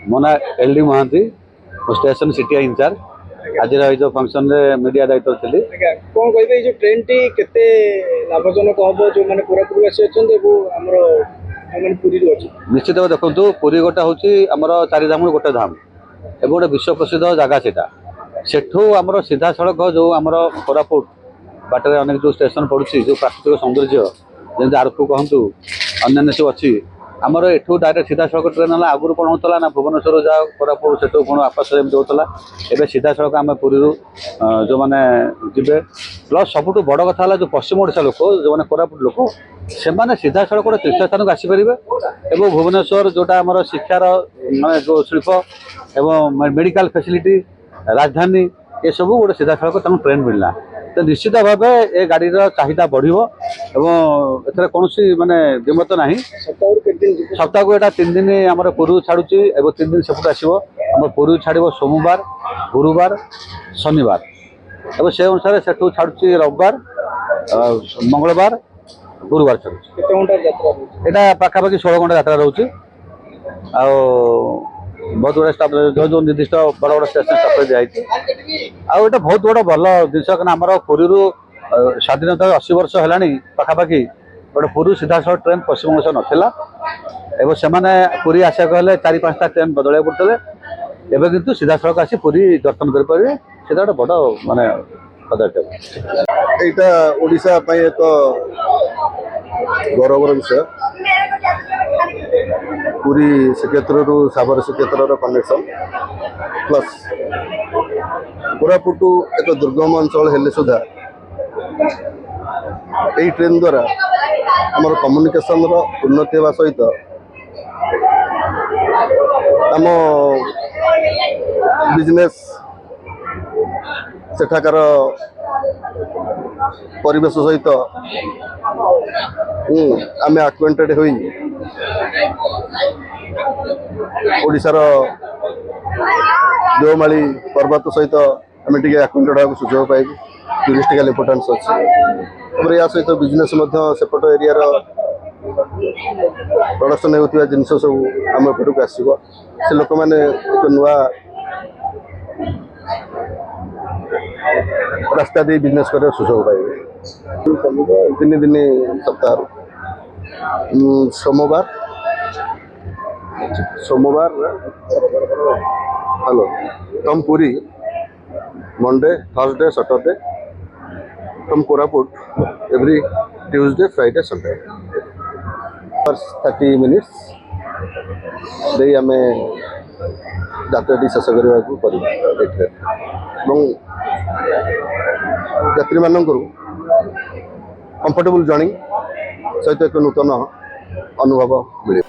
ମୋ ନାଁ LD ମହାନ୍ତି, ମୁଁ ଷ୍ଟେସନ ସିଟିଆ ଇନଚାର୍ଜ। ଆଜିର ଏଇ ଯେଉଁ ଫଙ୍କସନରେ ମିଡ଼ିଆ ଦାୟିତ୍ୱ ଥିଲି। କ'ଣ କହିବେ ଏଇ ଯେଉଁ ଟ୍ରେନଟି କେତେ ଲାଭଜନକ ହେବ ଯେଉଁମାନେ କୋରାପୁଟବାସୀ ଅଛନ୍ତି ଏବଂ ଆମର ଯେଉଁମାନେ ପୁରୀରୁ ଅଛନ୍ତି? ନିଶ୍ଚିତ ଭାବେ ଦେଖନ୍ତୁ, ପୁରୀ ଗୋଟେ ହେଉଛି ଆମର ଚାରିଧାମରୁ ଗୋଟେ ଧାମ ଏବଂ ଗୋଟେ ବିଶ୍ୱ ପ୍ରସିଦ୍ଧ ଜାଗା ସେଇଟା। ସେଠୁ ଆମର ସିଧାସଳଖ ଯେଉଁ ଆମର କୋରାପୁଟ ବାଟରେ ଅନେକ ଯେଉଁ ଷ୍ଟେସନ ପଡ଼ୁଛି, ଯେଉଁ ପ୍ରାକୃତିକ ସୌନ୍ଦର୍ଯ୍ୟ ଯେମିତି ଆରକୁ କହନ୍ତୁ ଅନ୍ୟାନ୍ୟ ସବୁ ଅଛି, ଆମର ଏଠୁ ଡାଇରେକ୍ଟ ସିଧାସଳଖ ଟ୍ରେନ୍ ହେଲା। ଆଗରୁ କ'ଣ ହେଉଥିଲା ନା ଭୁବନେଶ୍ୱର ଯାଅ କୋରାପୁଟ, ସେଠୁ ପୁଣି ଆକାଶରେ ଏମିତି ହେଉଥିଲା। ଏବେ ସିଧାସଳଖ ଆମେ ପୁରୀରୁ ଯେଉଁମାନେ ଯିବେ, ପ୍ଲସ୍ ସବୁଠୁ ବଡ଼ କଥା ହେଲା ଯେଉଁ ପଶ୍ଚିମ ଓଡ଼ିଶା ଲୋକ, ଯେଉଁମାନେ କୋରାପୁଟ ଲୋକ, ସେମାନେ ସିଧାସଳଖ ଗୋଟେ ତୀର୍ଥସ୍ଥାନକୁ ଆସିପାରିବେ ଏବଂ ଭୁବନେଶ୍ୱର ଯେଉଁଟା ଆମର ଶିକ୍ଷାର ମାନେ ଯେଉଁ ଶିଳ୍ପ ଏବଂ ମେଡ଼ିକାଲ ଫ୍ୟାସିଲିଟି ରାଜଧାନୀ, ଏସବୁ ଗୋଟେ ସିଧାସଳଖ ତାଙ୍କୁ ଟ୍ରେନ୍ ମିଳିଲା। ତ ନିଶ୍ଚିତ ଭାବେ ଏ ଗାଡ଼ିର ଚାହିଦା ବଢ଼ିବ ଏବଂ ଏଥିରେ କୌଣସି ମାନେ ଦ୍ୱିମତ ନାହିଁ। ସପ୍ତାହରୁ କେତେ ଦିନ ଯିବ? ସପ୍ତାହକୁ ଏଇଟା 3 ଦିନ ଆମର ପୁରୀରୁ ଛାଡ଼ୁଛି ଏବଂ 3 ଦିନ ସେପଟୁ ଆସିବ। ଆମର ପୁରୀରୁ ଛାଡ଼ିବ ସୋମବାର, ଗୁରୁବାର, ଶନିବାର ଏବଂ ସେ ଅନୁସାରେ ସେଠୁ ଛାଡ଼ୁଛି ରବିବାର, ମଙ୍ଗଳବାର, ଗୁରୁବାର ଛାଡ଼ୁଛି। କେତେ ଘଣ୍ଟା ଯାତ୍ରା ରହୁଛି? ଏଇଟା ପାଖାପାଖି 16 ଘଣ୍ଟା ଯାତ୍ରା ରହୁଛି। ଆଉ ବହୁତ ଗୁଡ଼ାଏ ଷ୍ଟାଫ୍ ଯେଉଁ ନିର୍ଦ୍ଦିଷ୍ଟ ବଡ଼ ବଡ଼ ଷ୍ଟେସନ ଷ୍ଟାଫ୍ ଦିଆଯାଇଛି। ଆଉ ଏଇଟା ବହୁତ ବଡ଼ ଭଲ ଜିନିଷ, କାରଣ ଆମର ପୁରୀରୁ ସ୍ୱାଧୀନତା 80 ବର୍ଷ ହେଲାଣି ପାଖାପାଖି ଗୋଟେ ପୁରୀ ସିଧାସଳଖ ଟ୍ରେନ୍ ପଶ୍ଚିମବଙ୍ଗ ନଥିଲା ଏବଂ ସେମାନେ ପୁରୀ ଆସିବାକୁ ହେଲେ 4-5ଟା ଟ୍ରେନ୍ ବଦଳାଇବାକୁ ପଡ଼ୁଥିଲେ। ଏବେ କିନ୍ତୁ ସିଧାସଳଖ ଆସି ପୁରୀ ଦର୍ଶନ କରିପାରିବେ। ସେଇଟା ଗୋଟେ ବଡ଼ ମାନେ ପଦକ୍ଷେପ। ଏଇଟା ଓଡ଼ିଶା ପାଇଁ ଏକ ଗୌରବର ବିଷୟ। ପୁରୀ ଶ୍ରୀକ୍ଷେତ୍ରରୁ ସାବର ଶ୍ରୀକ୍ଷେତ୍ରର କନେକ୍ସନ୍ ପ୍ଲସ୍ କୋରାପୁଟ ଏକ ଦୁର୍ଗମ ଅଞ୍ଚଳ ହେଲେ ସୁଦ୍ଧା ଏହି ଟ୍ରେନ୍ ଦ୍ୱାରା ଆମର କମ୍ୟୁନିକେସନ୍ର ଉନ୍ନତି ହେବା ସହିତ ଆମ ବିଜନେସ୍, ସେଠାକାର ପରିବେଶ ସହିତ ଆମେ ଆକ୍ୱେଣ୍ଟେଡ୍ ହୋଇ ଓଡ଼ିଶାର ଦେଓମାଳି ପର୍ବତ ସହିତ ଆମେ ଟିକେ ଆକ୍ୱେଣ୍ଟେଡ୍ ହେବାକୁ ସୁଯୋଗ ପାଇବୁ। ଟୁରିଷ୍ଟିକାଲ ଇମ୍ପୋର୍ଟାନ୍ସ ଅଛି। ତାପରେ ଏହା ସହିତ ବିଜନେସ୍ ମଧ୍ୟ ସେପଟ ଏରିଆର ପ୍ରଡକ୍ସନ୍ ହେଉଥିବା ଜିନିଷ ସବୁ ଆମ ଏପଟକୁ ଆସିବ। ସେ ଲୋକମାନେ ଏକ ନୂଆ ରାସ୍ତା ଦେଇ ବିଜନେସ୍ କରିବାର ସୁଯୋଗ ପାଇବେ। 3 ଦିନ ସପ୍ତାହରୁ ସୋମବାର hello from Puri, Monday, Thursday, Saturday, from Koraput every Tuesday, Friday, Sunday. First 30 minutes ଦେଇ ଆମେ ଯାତ୍ରାଟି ଶେଷ କରିବାକୁ ପଡ଼ିବ ଏଠାରେ ଏବଂ ଯାତ୍ରୀମାନଙ୍କର କମ୍ଫର୍ଟେବୁଲ୍ ଜର୍ଣ୍ଣି ସହିତ ଏକ ନୂତନ ଅନୁଭବ ମିଳିବ।